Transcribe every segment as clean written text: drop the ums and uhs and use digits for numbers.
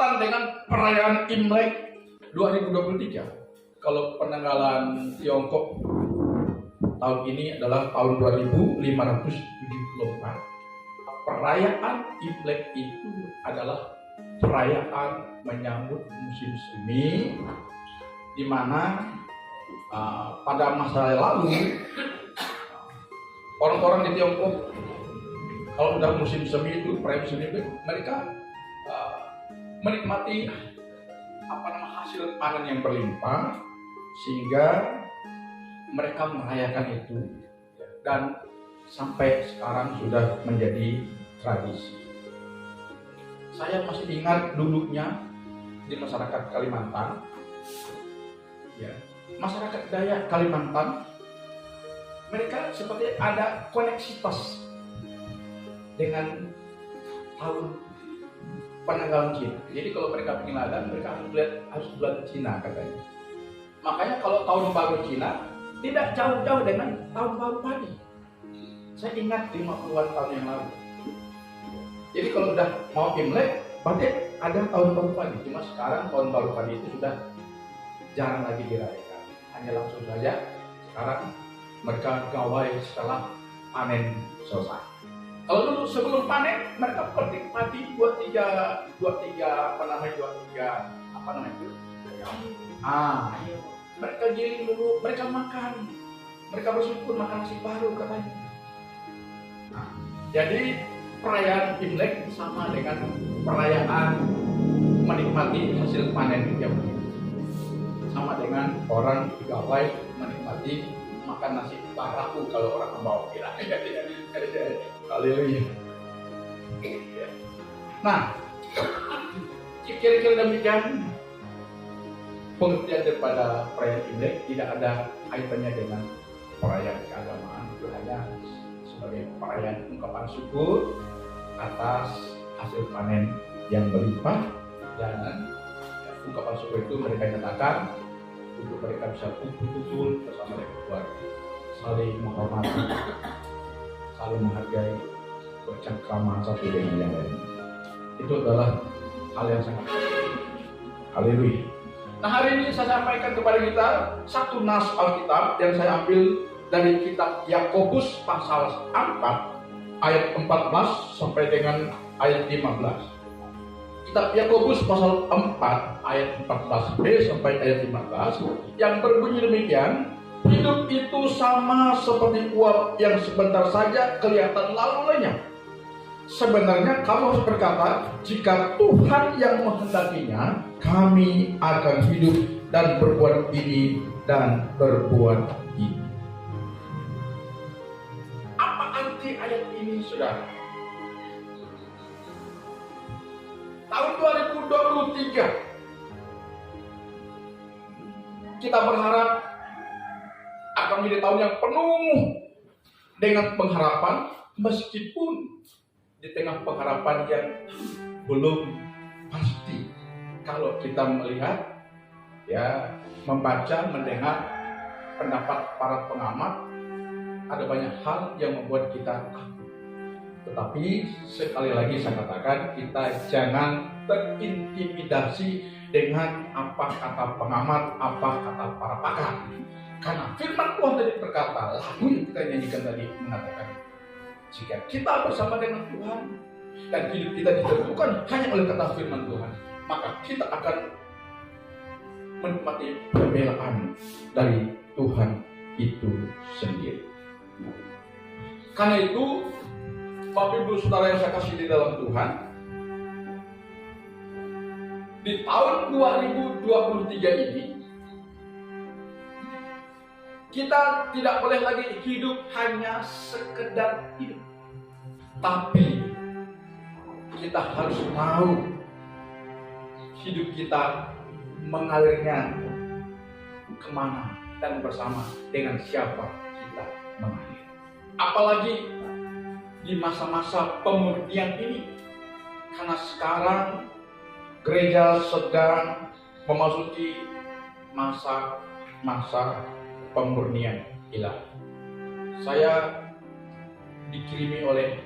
bertepatan dengan perayaan Imlek 2023. Kalau penanggalan Tiongkok tahun ini adalah tahun 2574. Perayaan Imlek itu adalah perayaan menyambut musim semi, di mana pada masa lalu orang-orang di Tiongkok kalau sudah musim semi itu, perayaan semi itu, mereka menikmati hasil panen yang berlimpah, sehingga mereka merayakan itu, dan sampai sekarang sudah menjadi tradisi. Saya masih ingat dulunya di masyarakat Kalimantan, ya, masyarakat Dayak Kalimantan, mereka seperti ada koneksitas dengan tahun penanggalan Cina. Jadi kalau mereka ingin ladang, mereka harus bulan Cina katanya. Makanya kalau tahun baru Cina tidak jauh-jauh dengan tahun baru padi. Saya ingat 50-an tahun yang lalu. Jadi kalau udah mau Imlek, berarti ada tahun baru padi. Cuma sekarang tahun baru padi itu sudah jarang lagi dirayakan. Hanya langsung saja sekarang mereka gawai setelah panen selesai. Kalau dulu sebelum panen mereka petik padi 23 mereka giling dulu, mereka makan, mereka bersyukur makan nasi baru katanya. Jadi perayaan Imlek sama dengan perayaan menikmati hasil panen yang sama dengan orang gawai menikmati makan nasi baraku kalau orang membawa kira. Haleluya. Nah, kira-kira demikian pengertian daripada perayaan Imlek. Tidak ada kaitannya dengan perayaan keagamaan, itu hanya sebagai perayaan ungkapan syukur atas hasil panen yang berlimpah, dan ungkapan syukur itu mereka nyatakan untuk mereka bisa kumpul-kumpul bersama dengan keluarga, saling menghormati, saling menghargai, bercengkrama satu dengan yang lain. Itu adalah hal yang sangat penting. Haleluya. Nah, hari ini saya sampaikan kepada kita satu nas Alkitab yang saya ambil dari kitab Yakobus pasal 4 ayat 14 sampai dengan ayat 15. Kitab Yakobus pasal 4 ayat 14b sampai ayat 15 yang berbunyi demikian: hidup itu sama seperti uap yang sebentar saja kelihatan lalu lenyap. Sebenarnya kamu harus berkata, jika Tuhan yang menghendakinya, kami akan hidup dan berbuat ini dan berbuat ini. Apa arti ayat ini, saudara? Tahun 2023 kita berharap akan menjadi tahun yang penuh dengan pengharapan, meskipun di tengah pengharapan yang belum pasti. Kalau kita melihat, ya, membaca, mendengar pendapat para pengamat, ada banyak hal yang membuat kita takut. Tetapi sekali lagi saya katakan, kita jangan terintimidasi dengan apa kata pengamat, apa kata para pakar. Karena firman Tuhan tadi berkata, lagu yang kita nyanyikan tadi mengatakan, jika kita bersama dengan Tuhan dan hidup kita ditentukan hanya oleh kata firman Tuhan, maka kita akan menikmati pembelaan dari Tuhan itu sendiri. Karena itu, Bapak Ibu Saudara yang saya kasih di dalam Tuhan, di tahun 2023 ini kita tidak boleh lagi hidup hanya sekedar hidup, tapi kita harus tahu hidup kita mengalirnya kemana dan bersama dengan siapa kita mengalir. Apalagi di masa-masa pemurnian ini, karena sekarang gereja sedang memasuki masa pemurnian ilahi. Saya dikirimi oleh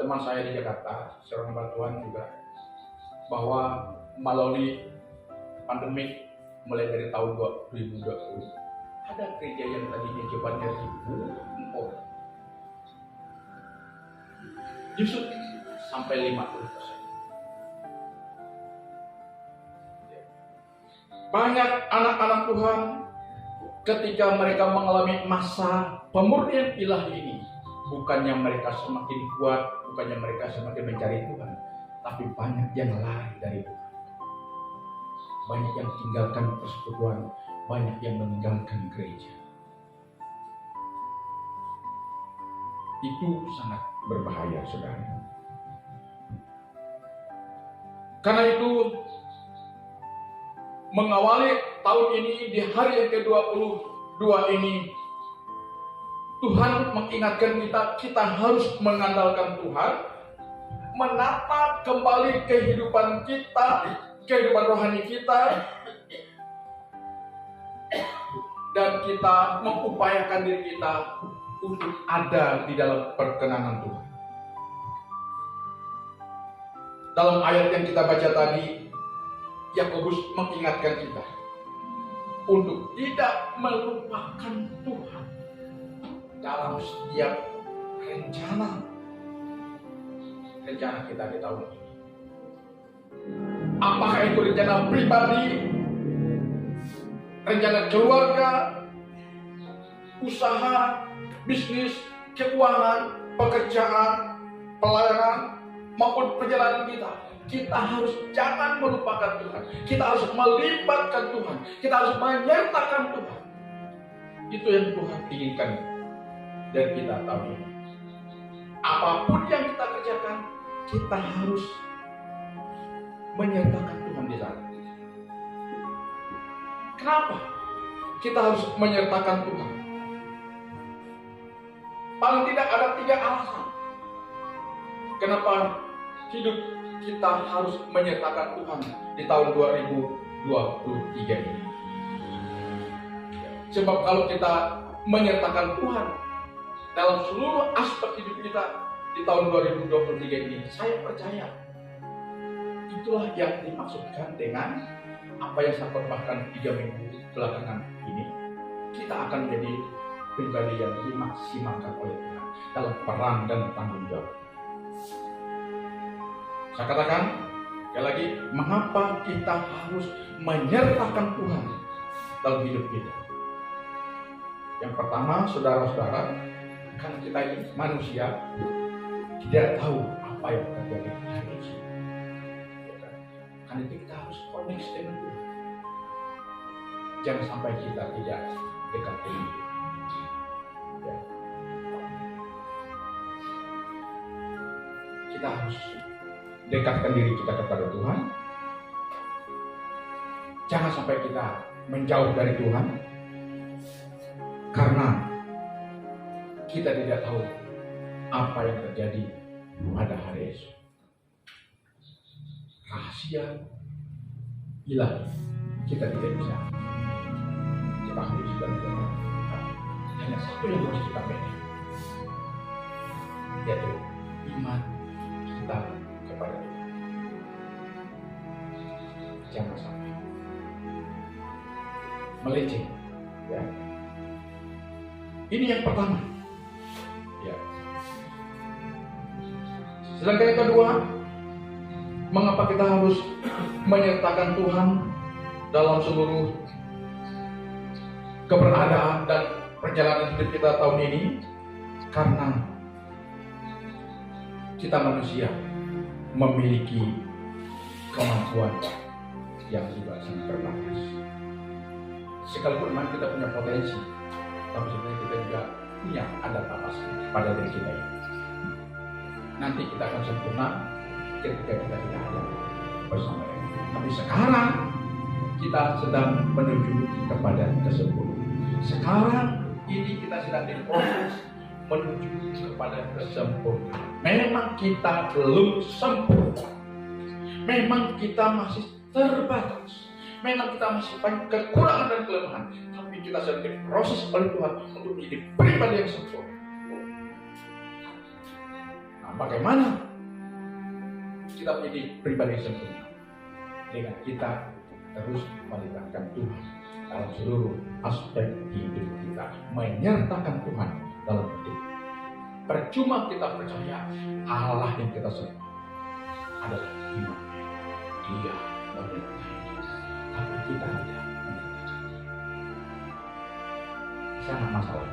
teman saya di Jakarta, seorang hamba Tuhan juga, bahwa melalui pandemik mulai dari tahun 2020 ada gereja yang tadinya jumlahnya ribuan orang justru sampai 50%. Banyak anak-anak Tuhan ketika mereka mengalami masa pemurnian ilahi ini, bukannya mereka semakin kuat, bukannya mereka semakin mencari Tuhan, tapi banyak yang lari dari Tuhan. Banyak yang tinggalkan persekutuan, banyak yang meninggalkan gereja. Itu sangat berbahaya, saudara. Karena itu, mengawali tahun ini di hari yang ke-22 ini, Tuhan mengingatkan kita harus mengandalkan Tuhan, menata kembali kehidupan kita, kehidupan rohani kita, dan kita mengupayakan diri kita untuk ada di dalam perkenanan Tuhan. Dalam ayat yang kita baca tadi, Yakobus mengingatkan kita untuk tidak melupakan Tuhan dalam setiap rencana kita di tahun ini. Apakah itu rencana pribadi, rencana keluarga, usaha, bisnis, keuangan, pekerjaan, pelayanan, maupun perjalanan kita harus jangan melupakan Tuhan. Kita harus melibatkan Tuhan. Kita harus menyertakan Tuhan. Itu yang Tuhan inginkan dari kita tahun ini. Apapun yang kita kerjakan, kita harus menyertakan Tuhan di sana. Kenapa kita harus menyertakan Tuhan? Paling tidak ada 3 alasan kenapa hidup kita harus menyertakan Tuhan di tahun 2023 ini. Sebab kalau kita menyertakan Tuhan dalam seluruh aspek hidup kita di tahun 2023 ini, saya percaya itulah yang dimaksudkan dengan apa yang saya khotbahkan 3 minggu belakangan ini. Kita akan menjadi pribadi yang dimaksimalkan oleh Tuhan dalam peran dan tanggung jawab. Saya katakan sekali lagi, mengapa kita harus menyertakan Tuhan dalam hidup kita? Yang pertama, saudara-saudara, karena kita ini manusia, tidak tahu apa yang terjadi hari ini. Karena itu kita harus koneksi dengan Tuhan. Jangan sampai kita tidak dekat dengan Dia. Ya. Kita harus dekatkan diri kita kepada Tuhan. Jangan sampai kita menjauh dari Tuhan, karena kita tidak tahu apa yang terjadi pada hari esok. Rahasia ilahi kita tidak bisa ketahui dan tahu. Hanya satu yang harus kita pegang, yaitu iman kita kepada Tuhan. Jangan sampai melenceng, ya. Ini yang pertama, ya. Sedangkan yang kedua, mengapa kita harus menyertakan Tuhan dalam seluruh keberadaan dan perjalanan hidup kita tahun ini? Karena kita manusia memiliki kemampuan yang juga sangat terbatas. Sekalipun memang kita punya potensi, tapi sebenarnya kita juga punya ada batas pada diri kita ini. Nanti kita akan sempurna ketika kita tidak ada bersama Dia. Tapi sekarang kita sedang menuju kepada kesempurnaan. Sekarang ini kita sedang diproses menuju kepada kesempurnaan. Memang kita belum sempurna. Memang kita masih terbatas. Memang kita masih banyak kekurangan dan kelemahan. Tapi kita sedang diproses oleh Tuhan untuk menjadi pribadi yang sempurna. Nah, bagaimana kita menjadi pribadi yang sempurna? dengan kita terus melibatkan Tuhan dalam seluruh aspek hidup kita, menyertakan Tuhan dalam hidup. Percuma kita percaya Allah yang kita sembah adalah iman. Dia menyertai kita, tapi kita tidak menyertakan. Sangat masalah.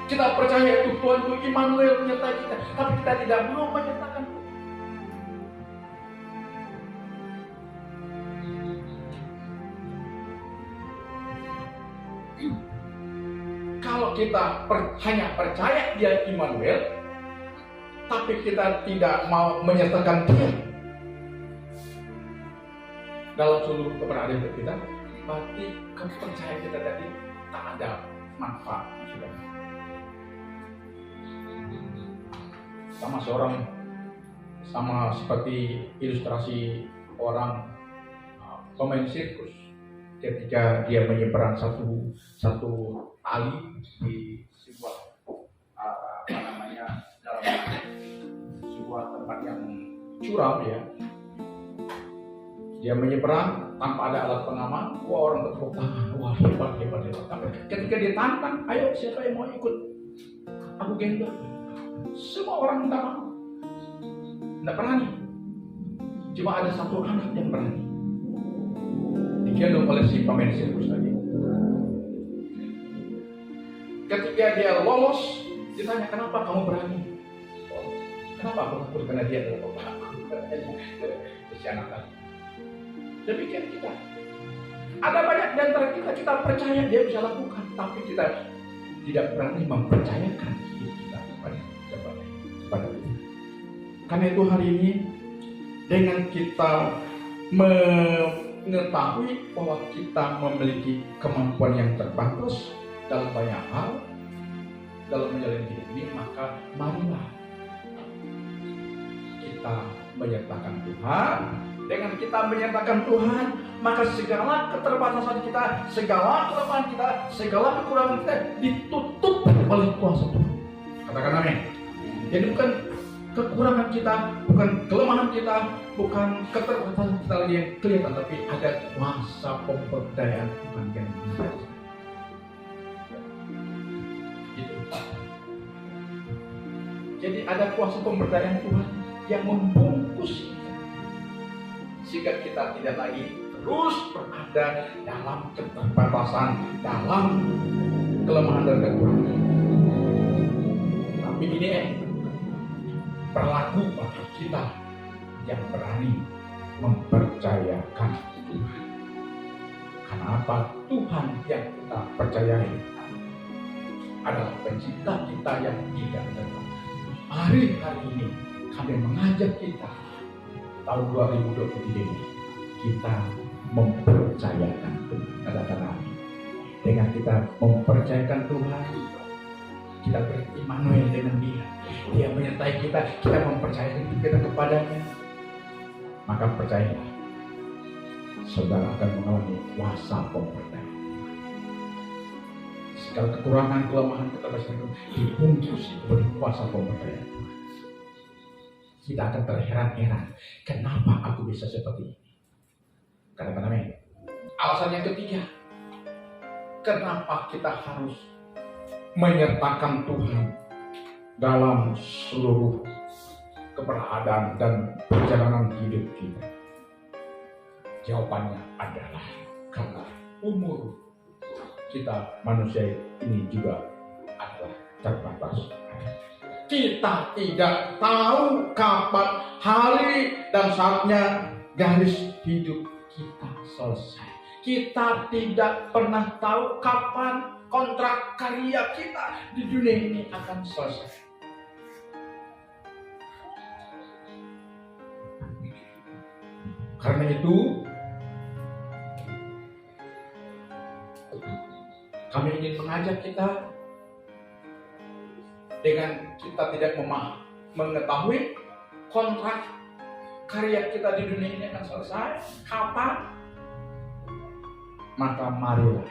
Kita percaya itu Tuhan itu Immanuel menyertai kita, tapi kita tidak mau menyertakan Tuhan. Kalau kita hanya percaya dia Immanuel, tapi kita tidak mau menyertakan dia dalam seluruh keberadaan kita, berarti kepercayaan kita tadi tak ada manfaat. Sama seperti ilustrasi orang pemain sirkus ketika dia menyeberang satu tali di sebuah dalam sebuah tempat yang curam ya. Dia menyeberang tanpa ada alat pengaman. Wah, orang bertepuk tangan. Wah, hebat. Tapi ketika ditantang, ayo siapa yang mau ikut? Aku gendong. Semua orang tidak mau. Tidak berani. Cuma ada satu anak yang berani. Digendong oleh si pemain sirkus tadi. Ketika dia lolos, ditanya, kenapa kamu berani? Oh, kenapa aku takut? Karena dia adalah bapak aku. Si anak tadi. Demikian kita. Ada banyak di antara kita percaya dia bisa lakukan, tapi kita tidak berani mempercayakan hidup kita kepada dia. Karena itu hari ini dengan kita mengetahui bahwa kita memiliki kemampuan yang terbatas dalam banyak hal dalam menjalani hidup ini, maka marilah kita menyertakan Tuhan. Dengan kita menyertakan Tuhan, maka segala keterbatasan kita, segala kelemahan kita, segala kekurangan kita ditutup oleh kuasa Tuhan. Katakan amin. Jadi bukan kekurangan kita, bukan kelemahan kita, bukan keterbatasan kita lagi yang kelihatan, tapi ada kuasa pemberdayaan Tuhan yang besar. Jadi ada kuasa pemberdayaan Tuhan yang membungkus kita, sehingga kita tidak lagi terus berada dalam keterbatasan, dalam kelemahan dan kekurangan. Tapi ini berlaku bagi kita yang berani mempercayakan Tuhan. Karena apa? Tuhan yang kita percayai adalah pencipta kita yang tidak terbatas. Hari ini kami mengajak kita tahun 2023 ini kita mempercayakan Tuhan. Katakan amin. Dengan kita mempercayakan Tuhan, kita berimmanuel dengan Dia. Dia menyertai kita, kita mempercayakan kita kepadanya. Maka percayalah, saudara akan mengalami kuasa pemberdayaan. Segala kekurangan, kelemahan, keterbatasan itu dibungkus oleh kuasa pemberdayaan. Kita akan terheran-heran, kenapa aku bisa seperti ini? Katakan amin. Alasan yang ketiga, kenapa kita harus menyertakan Tuhan dalam seluruh keberadaan dan perjalanan hidup kita? Jawabannya adalah karena umur kita manusia ini juga adalah terbatas. Kita tidak tahu kapan hari dan saatnya garis hidup kita selesai. Kita tidak pernah tahu kapan kontrak karya kita di dunia ini akan selesai. Karena itu, kami ingin mengajak kita, dengan kita tidak mengetahui kontrak karya kita di dunia ini akan selesai kapan, maka marilah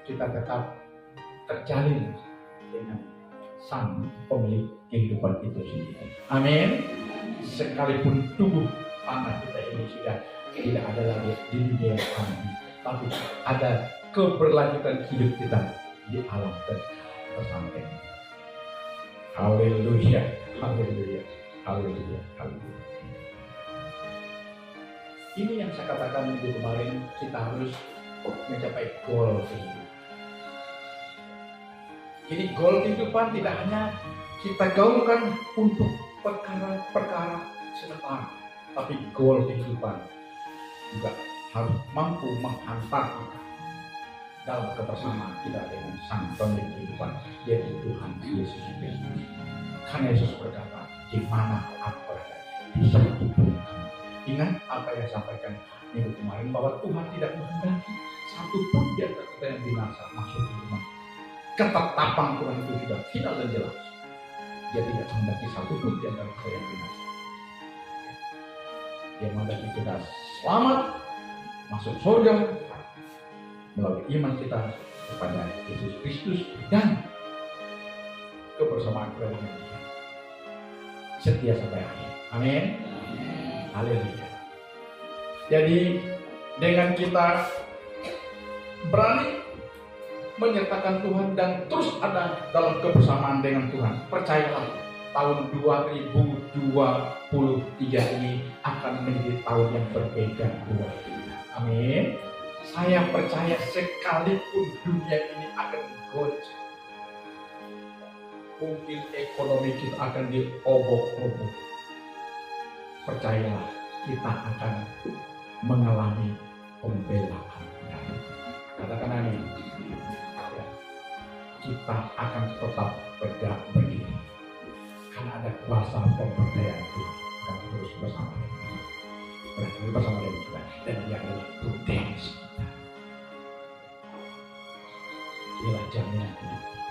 kita tetap terjalin dengan Sang Pemilik kehidupan itu sendiri. Amin. Sekalipun tubuh Tanah kita ini sudah tidak ada lagi di dunia yang kami, tapi ada keberlanjutan hidup kita di alam bersama ini. Haleluya, haleluya, haleluya, haleluya. Ini yang saya katakan minggu kemarin, kita harus mencapai goal kehidupan. Jadi goal kehidupan tidak hanya kita gaulkan untuk perkara-perkara sementara, tapi goal kehidupan juga harus mampu menghantar kita dalam kebersamaan kita dengan Sang Pemilik kehidupan, yaitu Tuhan Yesus Kristus. Karena Yesus berkata, di mana aku berada, di situ pun kamu. Ingat apa yang saya sampaikan minggu kemarin, bahwa Tuhan tidak menghendaki satu pun di antara kita yang binasa masuk ke rumah. Ketetapan Tuhan itu sudah final dan jelas. Dia tidak menghendaki satu pun di antara kita yang binasa. Dia menghendaki kita selamat, masuk surga melalui iman kita kepada Yesus Kristus dan kebersamaan kita dengan Dia setia sampai akhir. Amin. Haleluya. Jadi dengan kita berani menyertakan Tuhan dan terus ada dalam kebersamaan dengan Tuhan, percayalah tahun 2023 ini akan menjadi tahun yang berbeda buat kita. Amin. Saya percaya sekalipun dunia ini akan goncang, mungkin ekonomi kita akan diobok-obok, percayalah kita akan mengalami pembelaan. Katakan amin. Kita akan tetap tegak berdiri karena ada kuasa pemberdayaan Tuhan dan terus bersama dengan kita, dan Dia adalah potensi kita. Inilah jaminan hidup kita.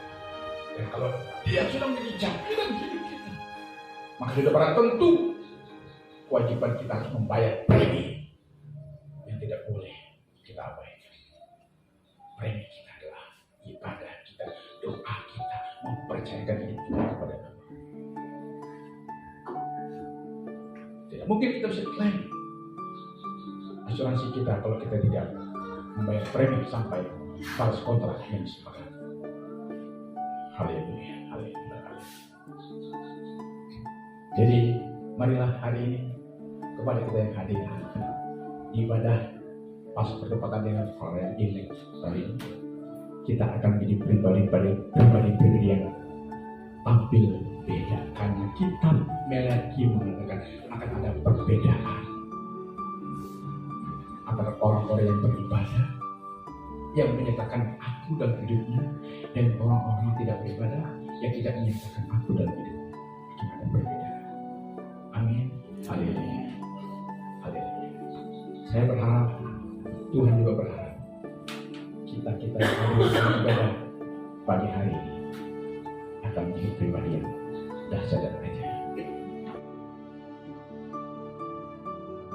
Dan kalau Dia sudah menjadi jaminan hidup kita, maka sudah barang tentu kewajiban kita harus membayar premi yang tidak boleh kita abaikan. Premi kita adalah ibadah kita, doa kita, mempercayakan hidup kita kepada Tuhan. Tidak mungkin kita bisa klaim asuransi kita kalau kita tidak membayar premi sampai batas kontrak yang disepakati. Haleluya, haleluya, haleluya. Jadi marilah hari ini kepada kita yang hadir di ibadah pas bertepatan dengan perayaan Imlek kali ini, kita akan menjadi pribadi yang tampil beda, karena kitab Meleaki mengatakan akan ada perbedaan antara orang-orang yang beribadah, yang menyatakan aku dalam hidupnya, dan orang-orang yang tidak beribadah, yang tidak menyatakan aku dalam hidupnya. Akan ada perbedaan. Amin. Haleluya. Haleluya. Saya berharap, Tuhan juga berharap kita yang hadir dalam ibadah